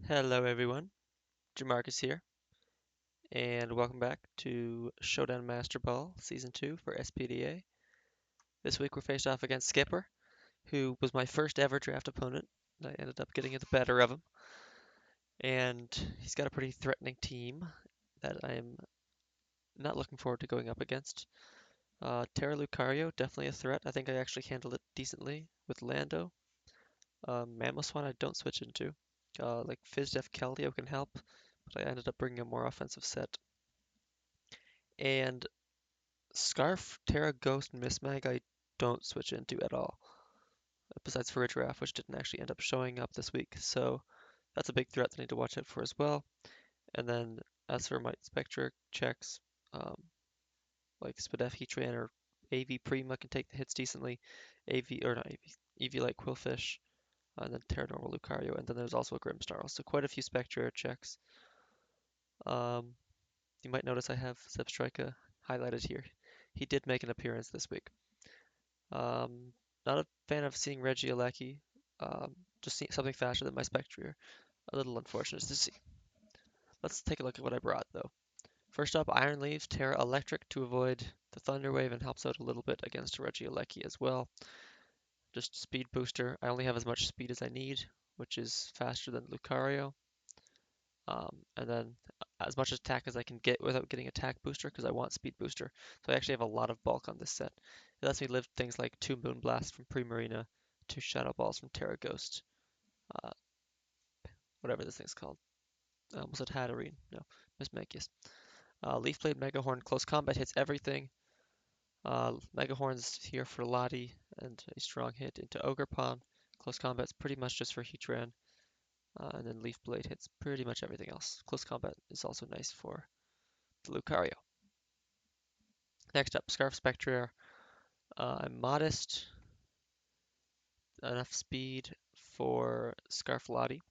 Hello everyone, Jamarcus here, and welcome back to Showdown Master Ball Season 2 for SPDA. This week we're faced off against Skipper, who was my first ever draft opponent. I ended up getting the better of him, and he's got a pretty threatening team that I'm not looking forward to going up against. Terra Lucario, definitely a threat. I think I actually handled it decently with Lando. Mamoswine I don't switch into. Like FizzDef Keldeo can help, but I ended up bringing a more offensive set. And Scarf, Terra, Ghost, and Mismag I don't switch into at all, besides for a giraffe, which didn't actually end up showing up this week. So that's a big threat that I need to watch out for as well. And then as for my Spectre checks, um, like Spadef, Heatran, or AV Prima can take the hits decently. AV, or not AV, EV like Quillfish, and then Terra Normal Lucario, and then there's also a Grimmsnarl. So quite a few Spectre checks. Um, you might notice I have Zebstrika highlighted here. He did make an appearance this week. Um, Not a fan of seeing Regieleki. Just see something faster than my Spectrier. A little unfortunate to see. Let's take a look at what I brought though. First up, Iron Leaves, Terra Electric to avoid the Thunder Wave and helps out a little bit against Regieleki as well. Just speed booster. I only have as much speed as I need, which is faster than Lucario. And then as much attack as I can get without getting attack booster because I want speed booster. So I actually have a lot of bulk on this set. It lets me live things like 2 Moonblasts from Primarina, 2 Shadow Balls from Terra Ghost, uh, whatever this thing's called. I almost said Hatterene. No, Mismagius. Leaf Blade, Mega Horn, close combat hits everything. Mega Horn's here for Lottie and a strong hit into Ogerpon. Close combat's pretty much just for Heatran. And then Leaf Blade hits pretty much everything else. Close combat is also nice for the Lucario. Next up, Scarf Spectre. I'm modest, enough speed for Scarf Lottie,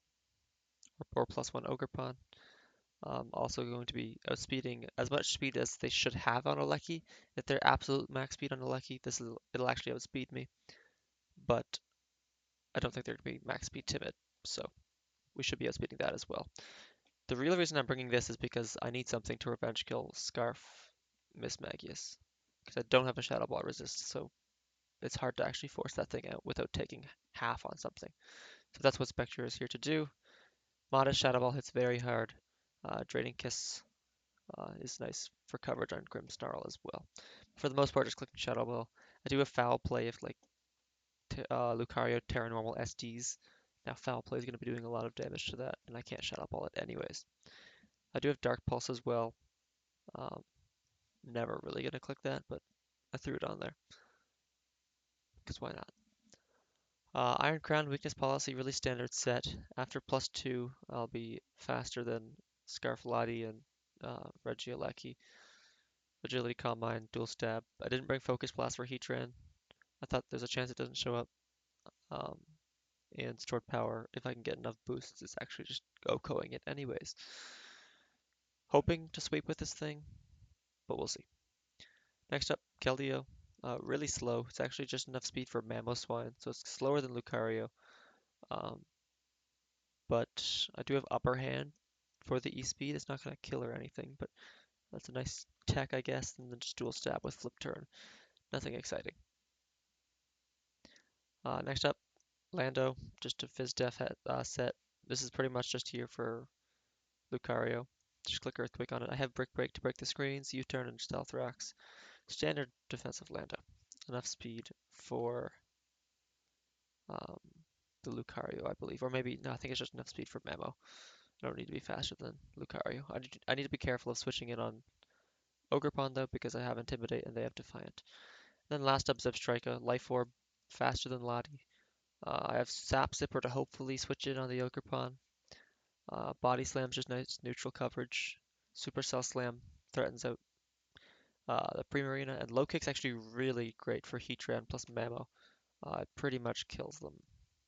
or +1 Ogerpon. Also going to be outspeeding as much speed as they should have on a Lecky. If they're absolute max speed on a Lecky, it'll actually outspeed me. But I don't think they're going to be max speed timid, so we should be outspeeding that as well. The real reason I'm bringing this is because I need something to revenge kill Scarf Mismagius, because I don't have a Shadow Ball resist, so it's hard to actually force that thing out without taking half on something. So that's what Spectre is here to do. Modest Shadow Ball hits very hard. Draining Kiss is nice for coverage on Grimmsnarl as well. For the most part, just clicking Shadow Ball. I do have Foul Play if like Lucario Terra Normal SDs. Now Foul Play is going to be doing a lot of damage to that, and I can't Shadow Ball it anyways. I do have Dark Pulse as well. Um, Never really going to click that, but I threw it on there because why not? Iron Crown weakness policy, really standard set. After +2, I'll be faster than Scarflati and Regieleki. Agility, Calm Mind, Dual Stab. I didn't bring Focus Blast for Heatran. I thought there's a chance it doesn't show up. Um, and Stored Power, if I can get enough boosts, it's actually just OHKOing it anyways. Hoping to sweep with this thing, but we'll see. Next up, Keldeo. Really slow. It's actually just enough speed for Mamoswine, so it's slower than Lucario. Um, but I do have upper hand for the E-speed. It's not going to kill or anything, but that's a nice tech, I guess, and then just dual stab with flip turn. Nothing exciting. Next up, Lando, just a Fizz Def set. This is pretty much just here for Lucario. Just click Earthquake on it. I have Brick Break to break the screens, U-turn, and Stealth Rocks. Standard defensive Lando. Enough speed for um, the Lucario, I believe. Or maybe, no, I think it's just enough speed for Memo. I don't need to be faster than Lucario. I need to be careful of switching it on Ogerpon though, because I have Intimidate and they have Defiant. Then last up, Zebstrika, Life Orb, faster than Lottie. I have Sap Zipper to hopefully switch it on the Ogerpon. Body Slam's just nice neutral coverage. Supercell Slam threatens out the Primarina, and Low Kick's actually really great for Heatran plus Mamo. It pretty much kills them,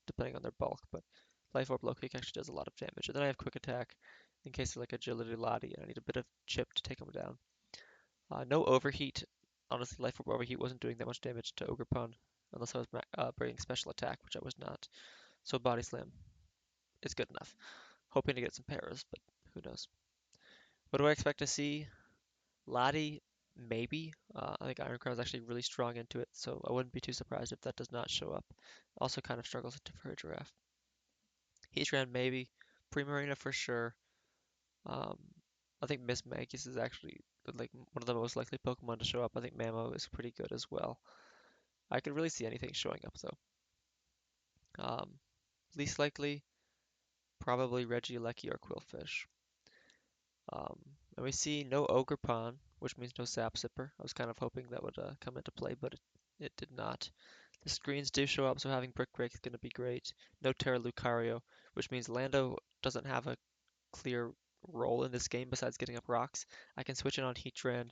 depending on their bulk, but Life Orb Low Kick actually does a lot of damage. And then I have Quick Attack in case of like Agility Lottie, and I need a bit of chip to take them down. No Overheat. Honestly, Life Orb Overheat wasn't doing that much damage to Ogerpon, unless I was bringing Special Attack, which I was not. So Body Slam is good enough. hoping to get some paras, but who knows. What do I expect to see? Lottie, maybe. I think Iron Crown is actually really strong into it, so I wouldn't be too surprised if that does not show up. Also kind of struggles for a giraffe. Heatran, maybe. Primarina for sure. Um, I think Miss Magus is actually like one of the most likely Pokemon to show up. I think Mamo is pretty good as well. I could really see anything showing up though. Least likely, probably Regieleki or Quillfish. Um, and we see no Ogerpon, which means no Sap Sipper. I was kind of hoping that would come into play, but it did not. The screens do show up, so having Brick Break is going to be great. No Terra Lucario, which means Lando doesn't have a clear role in this game besides getting up rocks. I can switch in on Heatran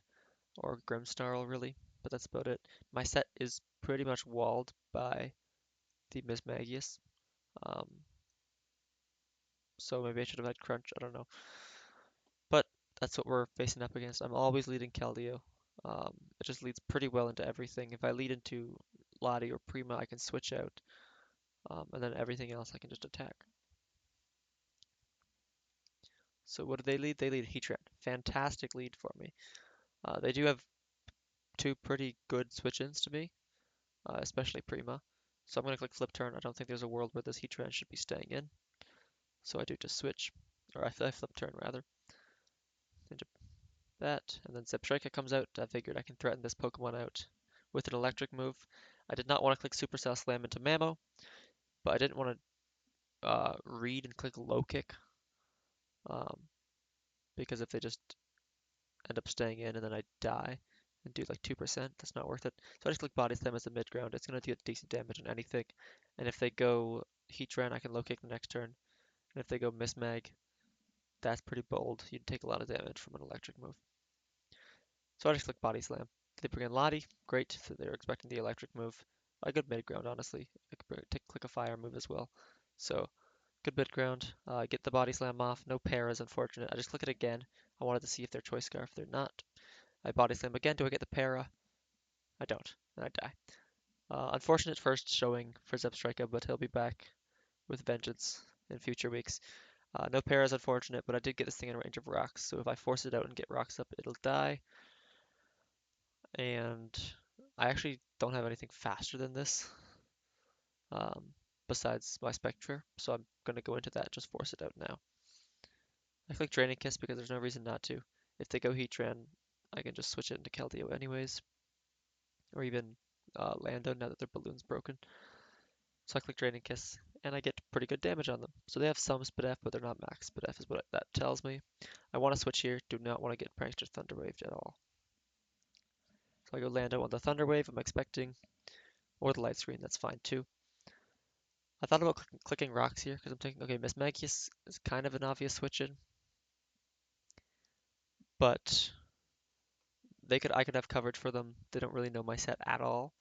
or Grimmsnarl, really, but that's about it. My set is pretty much walled by the Mismagius, um, so maybe I should have had Crunch, I don't know. But that's what we're facing up against. I'm always leading Keldeo. It just leads pretty well into everything. If I lead into Lottie or Prima, I can switch out, and then everything else I can just attack. So what do they lead? They lead Heatran. Fantastic lead for me. They do have two pretty good switch-ins to me, especially Prima. So I'm going to click Flip Turn. I don't think there's a world where this Heatran should be staying in. So I do just switch, or I Flip Turn rather, into that. And then Zebstrika comes out. I figured I can threaten this Pokemon out with an electric move. I did not want to click Supercell Slam into Mamo, but I didn't want to read and click Low Kick, um, because if they just end up staying in and then I die and do like 2%, that's not worth it. So I just click Body Slam as a mid ground. It's going to do decent damage on anything. And if they go Heatran, I can Low Kick the next turn. And if they go Mismag, that's pretty bold. You'd take a lot of damage from an electric move. So I just click Body Slam. They bring in Lottie, great. So they're expecting the electric move. A good mid ground, honestly. I could click a fire move as well. So good mid ground. Get the Body Slam off. No paras, unfortunate. I just click it again. I wanted to see if they're Choice Scarf. They're not. I Body Slam again. Do I get the para? I don't, and I die. Unfortunate first showing for Zebstrika, but he'll be back with vengeance in future weeks. No paras, unfortunate, but I did get this thing in range of rocks, so if I force it out and get rocks up, it'll die. And I actually don't have anything faster than this, um, besides my Spectre, so I'm going to go into that, just force it out now. I click Draining Kiss because there's no reason not to. If they go Heatran, I can just switch it into Keldeo anyways, or even Lando now that their balloon's broken. So I click Draining Kiss, and I get pretty good damage on them. So they have some SPDF, but they're not max SPDF is what that tells me. I want to switch here, do not want to get Prankster Thunder Waved at all. So I go Lando on the Thunder Wave I'm expecting, or the Light Screen, that's fine too. I thought about clicking rocks here, because I'm thinking, okay, Miss Magius is kind of an obvious switch in, but I could have coverage for them. They don't really know my set at all.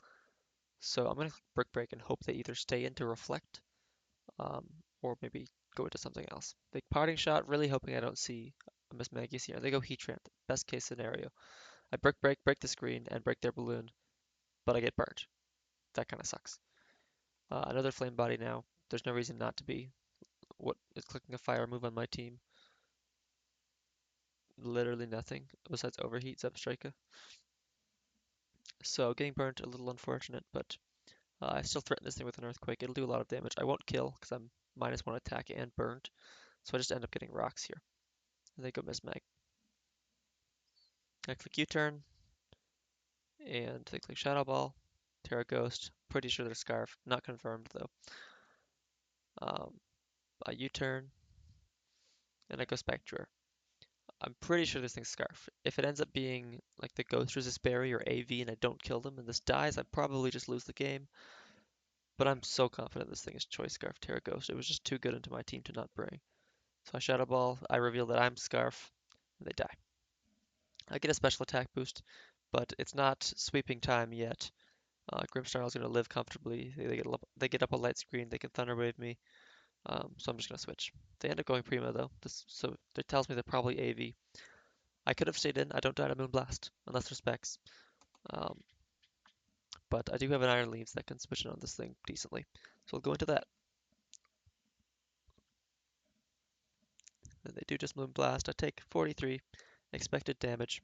So I'm gonna Brick Break and hope they either stay into Reflect, um, or maybe go into something else. They Parting Shot, really hoping I don't see a Miss Magius here. They go Heatran, best case scenario. I Brick Break, break the screen, and break their balloon, but I get burnt. That kind of sucks. Another Flame Body now. There's no reason not to be. What is clicking a fire move on my team? Literally nothing besides Overheat Zebstrika. So getting burnt, a little unfortunate, but I still threaten this thing with an Earthquake. It'll do a lot of damage. I won't kill because I'm -1 attack and burnt, so I just end up getting rocks here. And they go Mismag. I click U-turn, and they click Shadow Ball, Terra Ghost. Pretty sure they're Scarf. Not confirmed though. I U-turn, and I go Spectre. I'm pretty sure this thing's Scarf. If it ends up being like the Ghost Resist Berry or AV and I don't kill them and this dies, I probably just lose the game. But I'm so confident this thing is Choice Scarf Terra Ghost. It was just too good into my team to not bring. So I Shadow Ball, I reveal that I'm Scarf, and they die. I get a special attack boost, but it's not sweeping time yet. Grimmsnarl is going to live comfortably. They get up a light screen. They can Thunder Wave me. So I'm just going to switch. They end up going Prima though. So it tells me they're probably AV. I could have stayed in. I don't die to Moonblast unless there's specs. Um, but I do have an Iron Leaves that can switch in on this thing decently. So we'll go into that. and they do just Moonblast. I take 43 expected damage,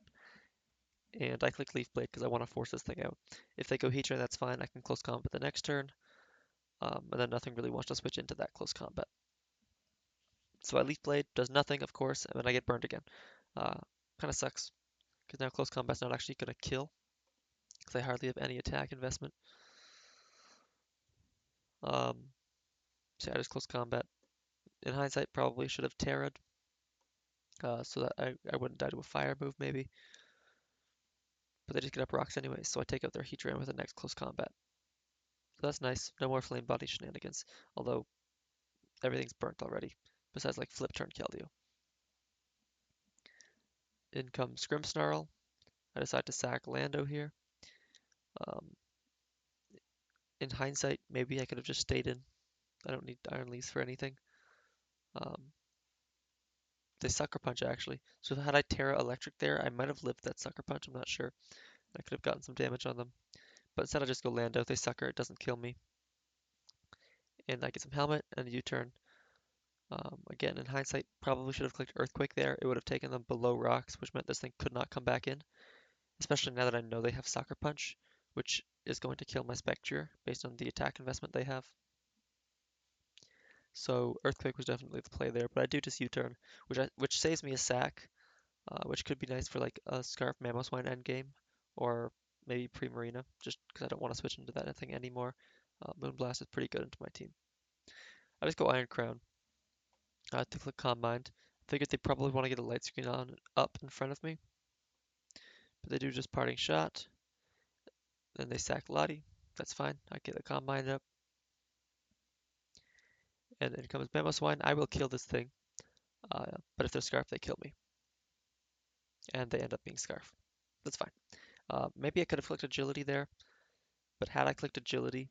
and I click Leaf Blade because I want to force this thing out. If they go Heatran, that's fine. I can close combat the next turn, and then nothing really wants to switch into that close combat. So I Leaf Blade, does nothing, of course, and then I get burned again. Uh, kind of sucks, because now close combat's not actually going to kill, because I hardly have any attack investment. Um, so I just close combat. In hindsight, probably should have Terra'd, so that I wouldn't die to a fire move, maybe. But they just get up rocks anyway, so I take out their Heatran with the next close combat. So that's nice. No more Flame Body shenanigans, although everything's burnt already, besides like Flip Turn Keldeo. In comes Grimmsnarl. I decide to sack Lando here. Um, in hindsight, maybe I could have just stayed in. I don't need Iron Leaves for anything. Um, they Sucker Punch actually. So had I Terra Electric there, I might have lived that Sucker Punch. I'm not sure. I could have gotten some damage on them. But instead I just go Lando. They Sucker. It doesn't kill me. And I get some Helmet and a U-turn. Again, in hindsight, probably should have clicked Earthquake there. It would have taken them below rocks, which meant this thing could not come back in. Especially now that I know they have Sucker Punch, which is going to kill my Spectre based on the attack investment they have. So Earthquake was definitely the play there, but I do just U-turn, which saves me a sack, which could be nice for like a Scarf Mamoswine endgame, or maybe Primarina, just because I don't want to switch into that thing anymore. Moonblast is pretty good into my team. I just go Iron Crown to click Calm Mind. Figured they probably want to get a light screen on up in front of me, but they do just Parting Shot. Then they sack Lottie. That's fine. I get a Calm Mind up. And then comes Mamoswine. I will kill this thing, but if they're Scarf, they kill me. And they end up being Scarf. That's fine. Maybe I could have clicked Agility there, but had I clicked Agility,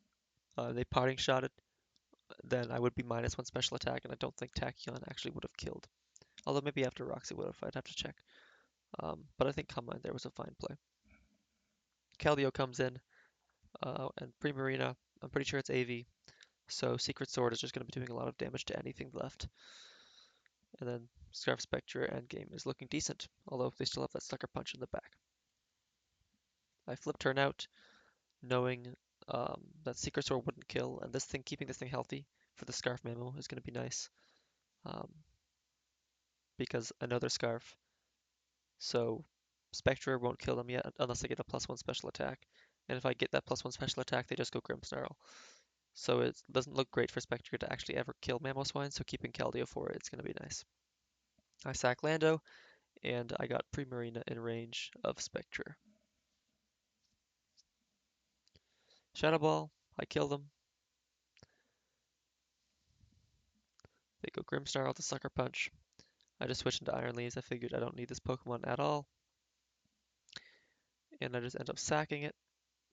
they Parting Shotted, then I would be -1 special attack, and I don't think Tachyon actually would have killed. Although maybe after Rocks it would have. I'd have to check. But I think Calm Mind there was a fine play. Keldeo comes in, and Primarina, I'm pretty sure it's AV, so Secret Sword is just going to be doing a lot of damage to anything left. And then Scarf Spectre endgame is looking decent, although they still have that Sucker Punch in the back. I flip turn out, knowing that Secret Sword wouldn't kill, and keeping this thing healthy for the Scarf Mamo is going to be nice, um, because I know they're Scarf, so Spectre won't kill them yet unless I get a +1 special attack, and if I get that +1 special attack, they just go Grimmsnarl. So it doesn't look great for Spectre to actually ever kill Mamoswine, so keeping Keldeo for it's going to be nice. I sack Lando, and I got Primarina in range of Spectre. Shadow Ball, I kill them. They go Grimmsnarl to Sucker Punch. I just switch into Iron Leaves. I figured I don't need this Pokemon at all. And I just end up sacking it.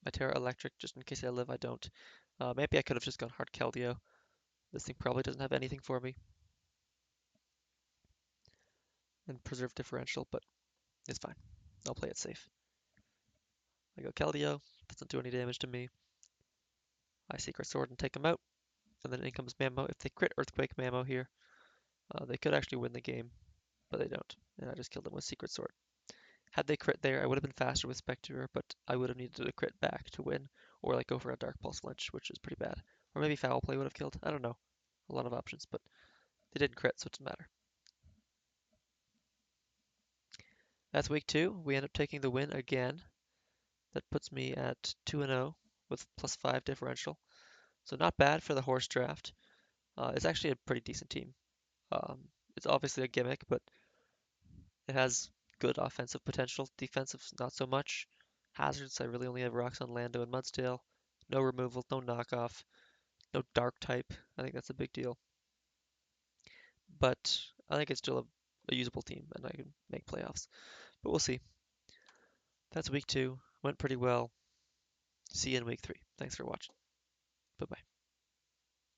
I Terra Electric, just in case I live, I don't. Maybe I could have just gone Hard Keldeo. This thing probably doesn't have anything for me. And Preserve Differential, but it's fine. I'll play it safe. I go Keldeo, doesn't do any damage to me. I Secret Sword and take him out. And then in comes Mamo. If they crit Earthquake Mamo here, they could actually win the game, but they don't. And I just killed them with Secret Sword. Had they crit there, I would have been faster with Spectre, but I would have needed a crit back to win, or like go for a Dark Pulse Lynch, which is pretty bad. Or maybe Foul Play would have killed. I don't know. A lot of options, but they didn't crit, so it doesn't matter. That's week 2. We end up taking the win again. That puts me at 2-0 with +5 differential. So not bad for the horse draft. It's actually a pretty decent team. It's obviously a gimmick, but it has good offensive potential. Defensive, not so much. Hazards, I really only have rocks on Lando and Mudsdale. No removal, no knockoff, no dark type. I think that's a big deal. But I think it's still a usable team, and I can make playoffs. But we'll see. That's week 2. Went pretty well. See you in week 3. Thanks for watching. Bye bye.